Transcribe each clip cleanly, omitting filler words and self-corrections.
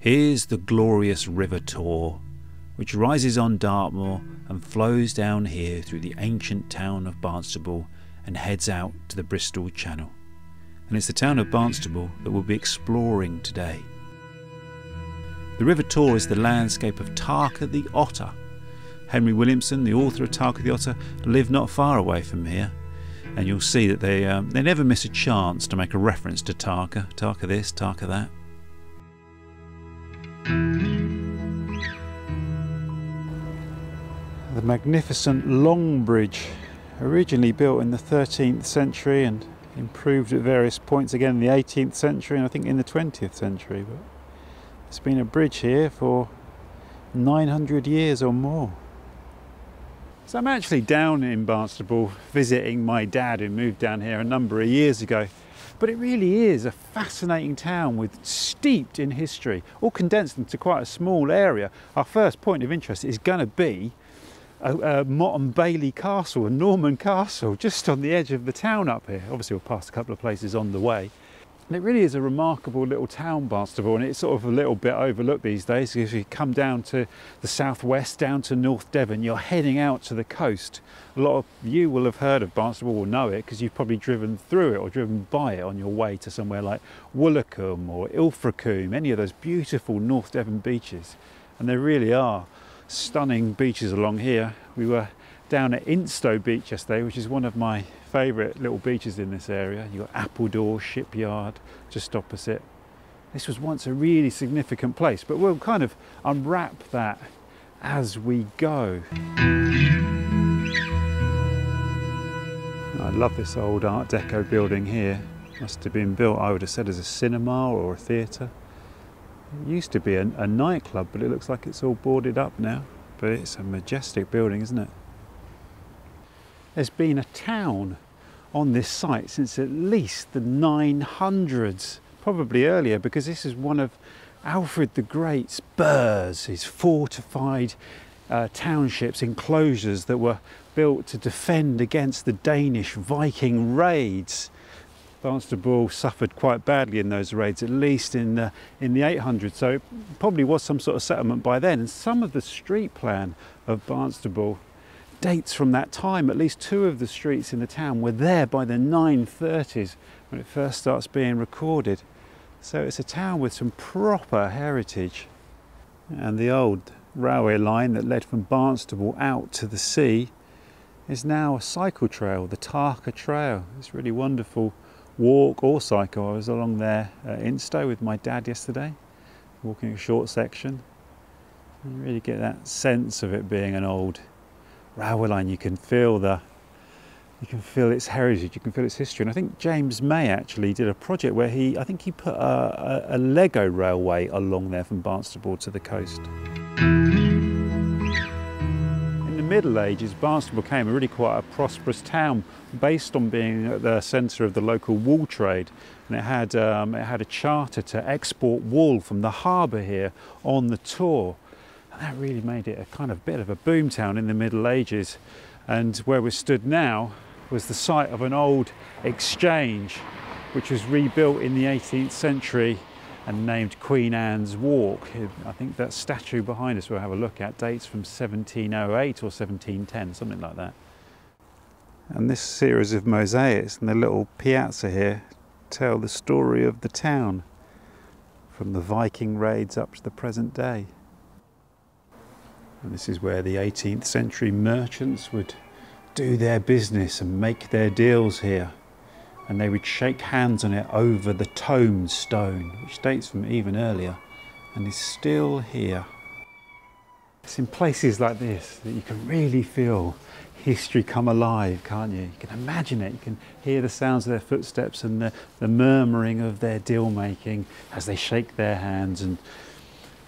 Here's the glorious River Taw, which rises on Dartmoor and flows down here through the ancient town of Barnstaple and heads out to the Bristol Channel. And it's the town of Barnstaple that we'll be exploring today. The River Taw is the landscape of Tarka the Otter. Henry Williamson, the author of Tarka the Otter, lived not far away from here, and you'll see that they never miss a chance to make a reference to Tarka. Tarka this, Tarka that. The magnificent Long Bridge, originally built in the 13th century and improved at various points again in the 18th century and I think in the 20th century. But it's been a bridge here for 900 years or more. So I'm actually down in Barnstaple visiting my dad who moved down here a number of years ago. But it really is a fascinating town steeped in history, all condensed into quite a small area. Our first point of interest is going to be a Motte and Bailey Castle, a Norman castle, just on the edge of the town up here. Obviously we'll pass a couple of places on the way. And it really is a remarkable little town, Barnstaple, and it's sort of a little bit overlooked these days. If you come down to the southwest, down to North Devon, you're heading out to the coast. A lot of you will have heard of Barnstaple, will know it, because you've probably driven through it or driven by it on your way to somewhere like Woolacombe or Ilfracombe, any of those beautiful North Devon beaches. And there really are stunning beaches along here. We were down at Instow Beach yesterday, which is one of my favourite little beaches in this area. You've got Appledore Shipyard just opposite. This was once a really significant place, but we'll kind of unwrap that as we go. I love this old Art Deco building here. Must have been built, I would have said, as a cinema or a theatre. It used to be a nightclub, but it looks like it's all boarded up now. But it's a majestic building, isn't it? There's been a town on this site since at least the 900s, probably earlier, because this is one of Alfred the Great's burhs, his fortified townships, enclosures that were built to defend against the Danish Viking raids. Barnstaple suffered quite badly in those raids, at least in the 800s, so it probably was some sort of settlement by then. And some of the street plan of Barnstaple dates from that time. At least two of the streets in the town were there by the 930s when it first starts being recorded. So it's a town with some proper heritage. And the old railway line that led from Barnstaple out to the sea is now a cycle trail, the Tarka Trail. It's really wonderful walk or cycle. I was along there at Instow with my dad yesterday, walking a short section. You really get that sense of it being an old railway line. You can feel its heritage, you can feel its history. And I think James May actually did a project where I think he put a Lego railway along there from Barnstaple to the coast. In the Middle Ages, Barnstaple became really quite a prosperous town based on being at the centre of the local wool trade. And it had a charter to export wool from the harbour here on the Taw. And that really made it a kind of bit of a boom town in the Middle Ages. And where we stood now was the site of an old exchange, which was rebuilt in the 18th century and named Queen Anne's Walk. I think that statue behind us we'll have a look at dates from 1708 or 1710, something like that. And this series of mosaics and the little piazza here tell the story of the town from the Viking raids up to the present day. And this is where the 18th century merchants would do their business and make their deals here. And they would shake hands on it over the tomb stone, which dates from even earlier and is still here. It's in places like this that you can really feel history come alive, can't you? You can imagine it, you can hear the sounds of their footsteps and the murmuring of their deal making as they shake their hands, and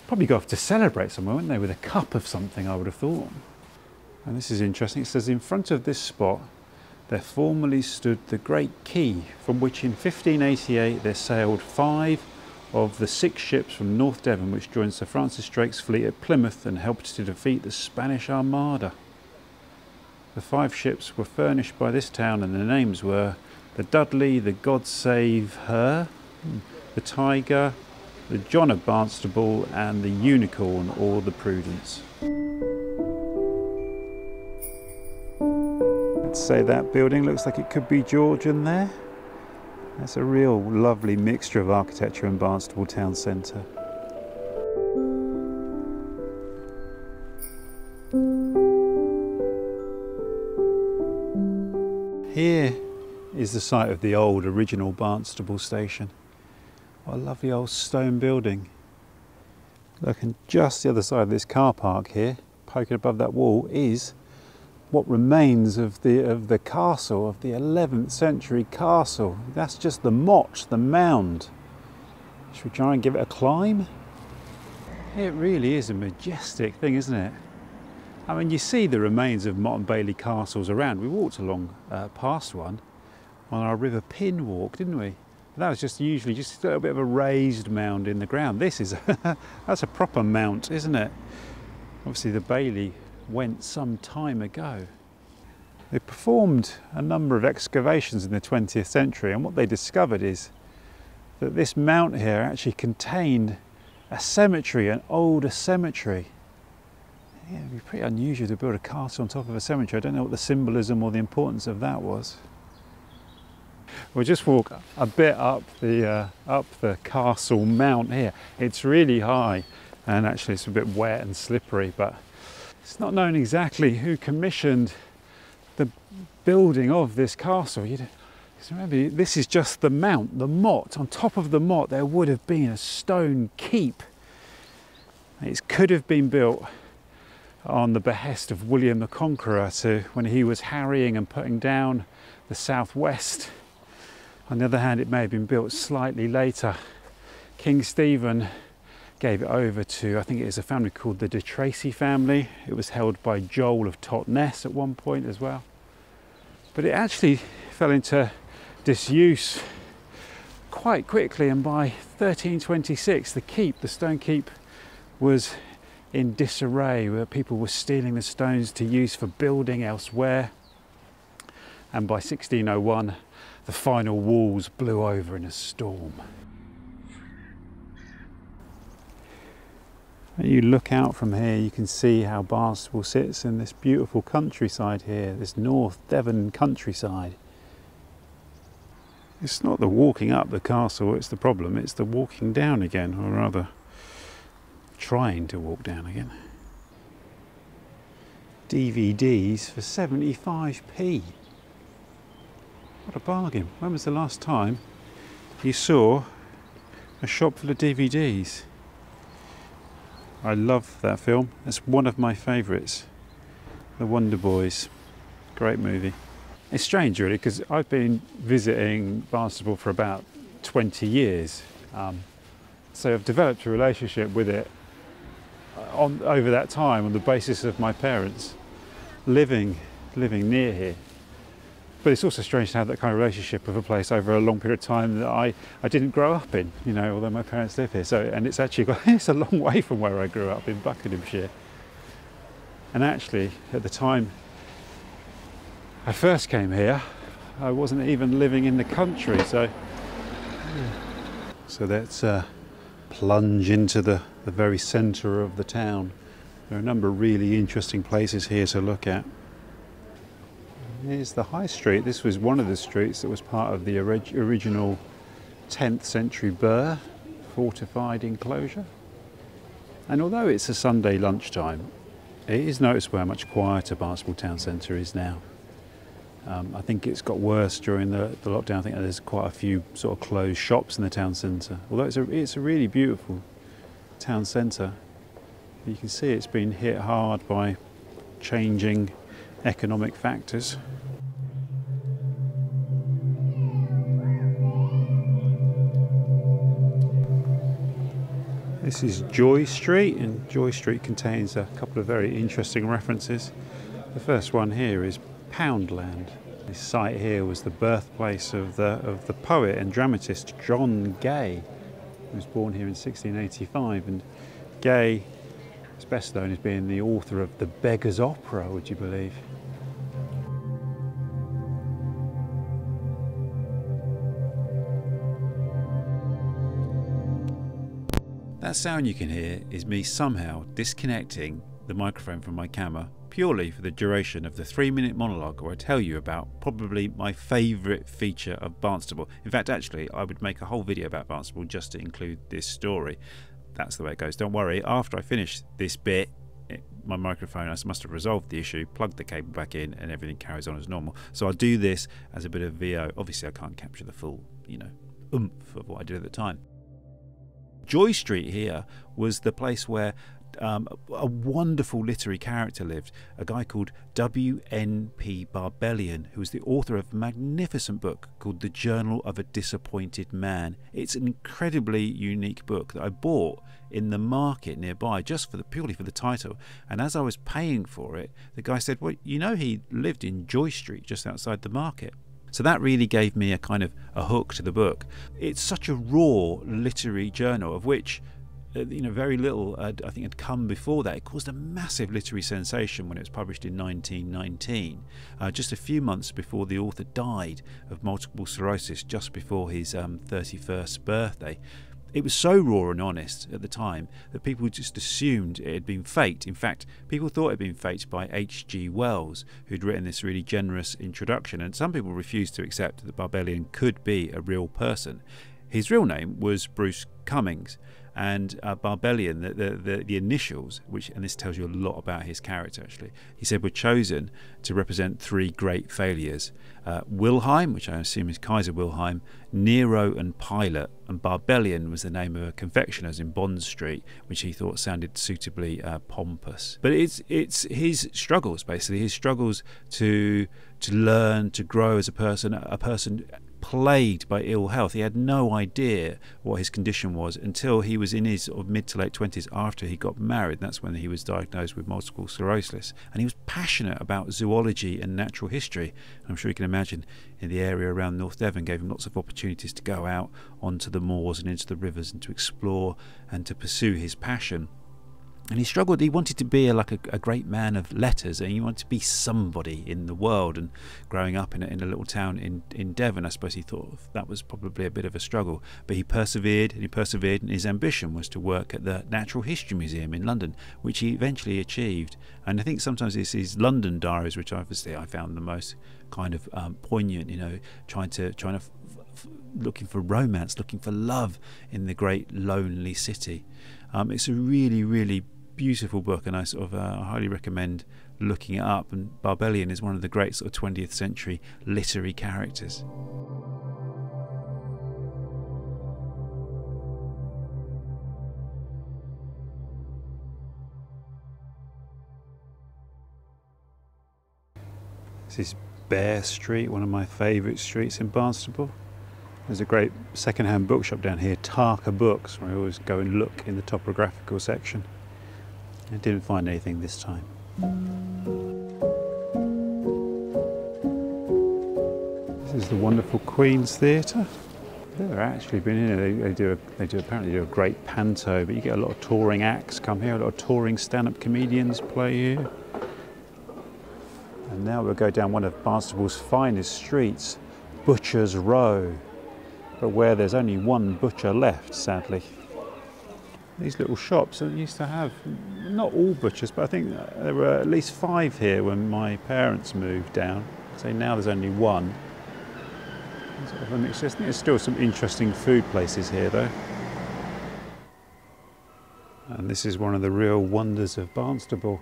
probably go off to celebrate somewhere, wouldn't they, with a cup of something, I would have thought. And this is interesting. It says in front of this spot there formerly stood the Great Quay, from which in 1588 there sailed 5 of the 6 ships from North Devon which joined Sir Francis Drake's fleet at Plymouth and helped to defeat the Spanish Armada. The 5 ships were furnished by this town, and their names were the Dudley, the God Save Her, the Tiger, the John of Barnstaple and the Unicorn or the Prudence. I'd say that building looks like it could be Georgian there. That's a real lovely mixture of architecture in Barnstaple town centre. Here is the site of the old original Barnstaple station. What a lovely old stone building. Look, and just the other side of this car park here, poking above that wall, is what remains of the castle, of the 11th century castle. That's just the motte, the mound. Should we try and give it a climb? It really is a majestic thing, isn't it? I mean, you see the remains of Motte and Bailey castles around. We walked along past one on our River Pin walk, didn't we? That was just usually just a little bit of a raised mound in the ground. This is, that's a proper mount, isn't it? Obviously the Bailey went some time ago. They performed a number of excavations in the 20th century, and what they discovered is that this mount here actually contained a cemetery, an older cemetery. Yeah, it'd be pretty unusual to build a castle on top of a cemetery. I don't know what the symbolism or the importance of that was. We'll just walk a bit up the castle mount here. It's really high, and actually it's a bit wet and slippery, but it's not known exactly who commissioned the building of this castle. Because remember, this is just the mount, the motte. On top of the motte there would have been a stone keep. It could have been built on the behest of William the Conqueror when he was harrying and putting down the southwest. On the other hand, it may have been built slightly later. King Stephen gave it over to, I think it is a family called the de Tracy family. It was held by Joel of Totnes at one point as well. But it actually fell into disuse quite quickly, and by 1326 the stone keep was in disarray, where people were stealing the stones to use for building elsewhere. And by 1601 the final walls blew over in a storm. When you look out from here, you can see how Barnstaple sits in this beautiful countryside here, this North Devon countryside. It's not the walking up the castle it's the problem, it's the walking down again, or rather trying to walk down again. DVDs for 75p. What a bargain. When was the last time you saw a shop full of DVDs? I love that film. It's one of my favourites. The Wonder Boys. Great movie. It's strange really, because I've been visiting Barnstaple for about 20 years. So I've developed a relationship with it over that time on the basis of my parents living near here. But it's also strange to have that kind of relationship with a place over a long period of time that I didn't grow up in, you know, although my parents live here. So, and it's actually it's a long way from where I grew up in Buckinghamshire. And actually, at the time I first came here, I wasn't even living in the country. So let's plunge into the very centre of the town. There are a number of really interesting places here to look at. Here's the High Street. This was one of the streets that was part of the original 10th century burgh fortified enclosure. And although it's a Sunday lunchtime, it is noticeable how much quieter Barnstaple town centre is now. I think it's got worse during the lockdown. I think there's quite a few sort of closed shops in the town centre. Although it's a really beautiful town centre, you can see it's been hit hard by changing economic factors. This is Joy Street, and Joy Street contains a couple of very interesting references. The first one here is Poundland. This site here was the birthplace of the poet and dramatist John Gay, who was born here in 1685. And Gay is best known as being the author of The Beggar's Opera, would you believe? That sound you can hear is me somehow disconnecting the microphone from my camera purely for the duration of the 3-minute monologue where I tell you about probably my favourite feature of Barnstaple. In fact, actually, I would make a whole video about Barnstaple just to include this story. That's the way it goes. Don't worry, after I finish this bit, my microphone, I must have resolved the issue, plugged the cable back in, and everything carries on as normal. So I'll do this as a bit of VO. Obviously, I can't capture the full, oomph of what I did at the time. Joy Street here was the place where a wonderful literary character lived, a guy called W.N.P. Barbellion, who was the author of a magnificent book called The Journal of a Disappointed Man. It's an incredibly unique book that I bought in the market nearby just purely for the title. And as I was paying for it, the guy said, well, he lived in Joy Street just outside the market. So that really gave me a kind of a hook to the book. It's such a raw literary journal, of which very little I think had come before that. It caused a massive literary sensation when it was published in 1919, just a few months before the author died of multiple sclerosis, just before his 31st birthday. It was so raw and honest at the time that people just assumed it had been faked. In fact, people thought it had been faked by H.G. Wells, who'd written this really generous introduction, and some people refused to accept that Barbellion could be a real person. His real name was Bruce Cummings, and Barbellion, the initials, and this tells you a lot about his character actually, he said were chosen to represent 3 great failures. Wilhelm, which I assume is Kaiser Wilhelm, Nero and Pilate, and Barbellion was the name of a confectioner's in Bond Street, which he thought sounded suitably pompous. But it's his struggles, basically, his struggles to learn, to grow as a person plagued by ill health. He had no idea what his condition was until he was in his sort of mid to late 20s after he got married. That's when he was diagnosed with multiple sclerosis. And he was passionate about zoology and natural history. I'm sure you can imagine in the area around North Devon gave him lots of opportunities to go out onto the moors and into the rivers and to explore and to pursue his passion. And he struggled. He wanted to be a great man of letters, and he wanted to be somebody in the world. And growing up in a little town in Devon, I suppose he thought that was probably a bit of a struggle. But he persevered, and his ambition was to work at the Natural History Museum in London, which he eventually achieved. And I think sometimes it's his London diaries, which obviously I found the most kind of poignant. Trying to looking for romance, looking for love in the great lonely city. It's a really, really beautiful book, and I highly recommend looking it up. And Barbellion is one of the great sort of 20th century literary characters. This is Bear Street, one of my favourite streets in Barnstaple. There's a great second-hand bookshop down here, Tarka Books, where I always go and look in the topographical section. I didn't find anything this time. This is the wonderful Queen's Theatre. I've never actually been in it. They apparently do a great panto, but you get a lot of touring acts come here, a lot of touring stand-up comedians play here. And now we'll go down one of Barnstable's finest streets, Butcher's Row, but where there's only one butcher left, sadly. These little shops that used to have, not all butchers, but I think there were at least 5 here when my parents moved down. So now there's only one. Sort of a mixture. I think there's still some interesting food places here though. And this is one of the real wonders of Barnstaple,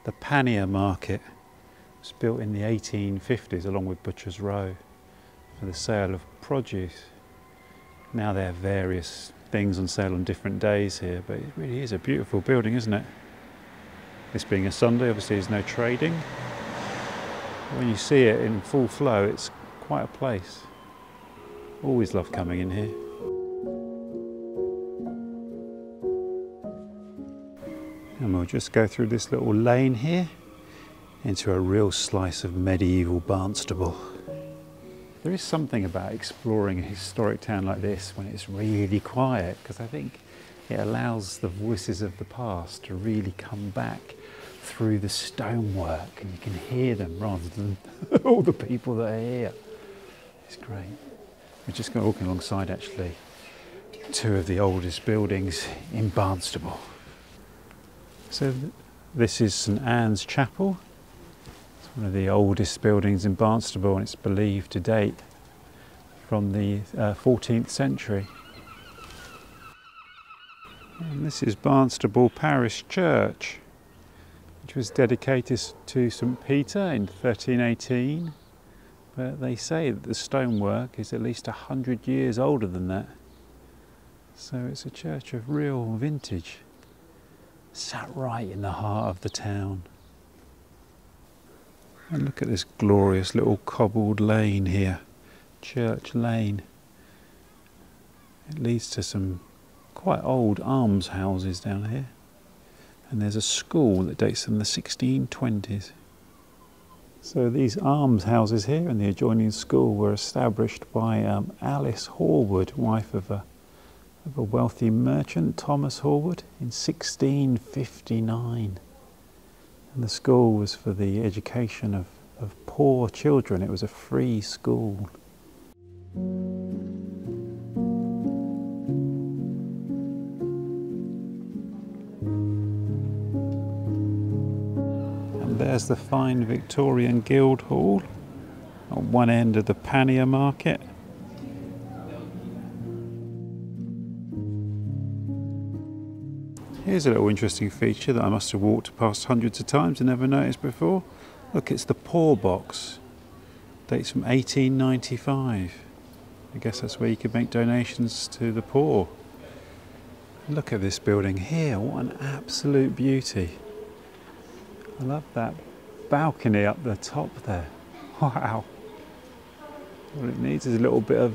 the Pannier Market. It was built in the 1850s along with Butcher's Row for the sale of produce. Now they have various things on sale on different days here, but it really is a beautiful building, isn't it? This being a Sunday, obviously there's no trading. When you see it in full flow, it's quite a place. Always love coming in here. And we'll just go through this little lane here into a real slice of medieval Barnstaple. There is something about exploring a historic town like this when it's really quiet, because I think it allows the voices of the past to really come back through the stonework, and you can hear them rather than all the people that are here. It's great. We're just walking alongside actually Two of the oldest buildings in Barnstaple. So this is St Anne's Chapel. It's one of the oldest buildings in Barnstaple, and it's believed to date from the 14th century. And this is Barnstaple Parish Church, which was dedicated to St Peter in 1318, but they say that the stonework is at least 100 years older than that. So it's a church of real vintage, sat right in the heart of the town. And look at this glorious little cobbled lane here, Church Lane. It leads to some quite old almshouses down here. And there's a school that dates from the 1620s. So these almshouses here and the adjoining school were established by Alice Horwood, wife of a wealthy merchant, Thomas Horwood, in 1659. And the school was for the education of poor children. It was a free school. And there's the fine Victorian Guildhall on one end of the Pannier Market. Here's a little interesting feature that I must have walked past hundreds of times and never noticed before. Look, it's the poor box. Dates from 1895. I guess that's where you could make donations to the poor. Look at this building here, what an absolute beauty. I love that balcony up the top there. Wow. All it needs is a little bit of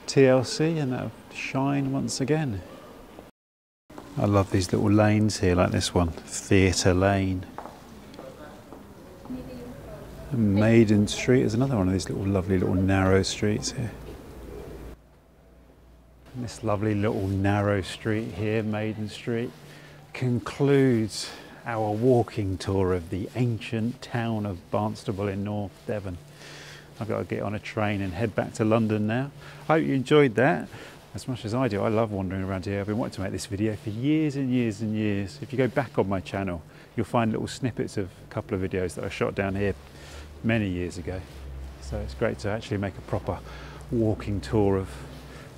TLC and that'll shine once again. I love these little lanes here, like this one, Theatre Lane. And Maiden Street is another one of these little lovely little narrow streets here. And this lovely little narrow street here, Maiden Street, concludes our walking tour of the ancient town of Barnstaple in North Devon. I've got to get on a train and head back to London now. I hope you enjoyed that as much as I do. I love wandering around here. I've been wanting to make this video for years and years and years. If you go back on my channel, you'll find little snippets of a couple of videos that I shot down here many years ago. So it's great to actually make a proper walking tour of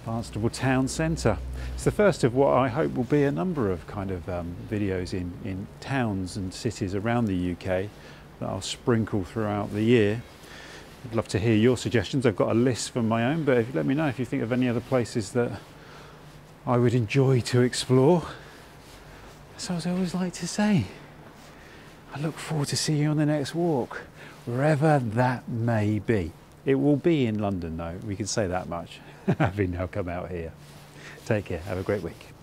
Barnstaple town centre. It's the first of what I hope will be a number of kind of videos in towns and cities around the UK that I'll sprinkle throughout the year. I'd love to hear your suggestions. I've got a list from my own, but let me know if you think of any other places that I would enjoy to explore. So as I always like to say, I look forward to seeing you on the next walk, wherever that may be. It will be in London though, we can say that much, having now come out here. Take care, have a great week.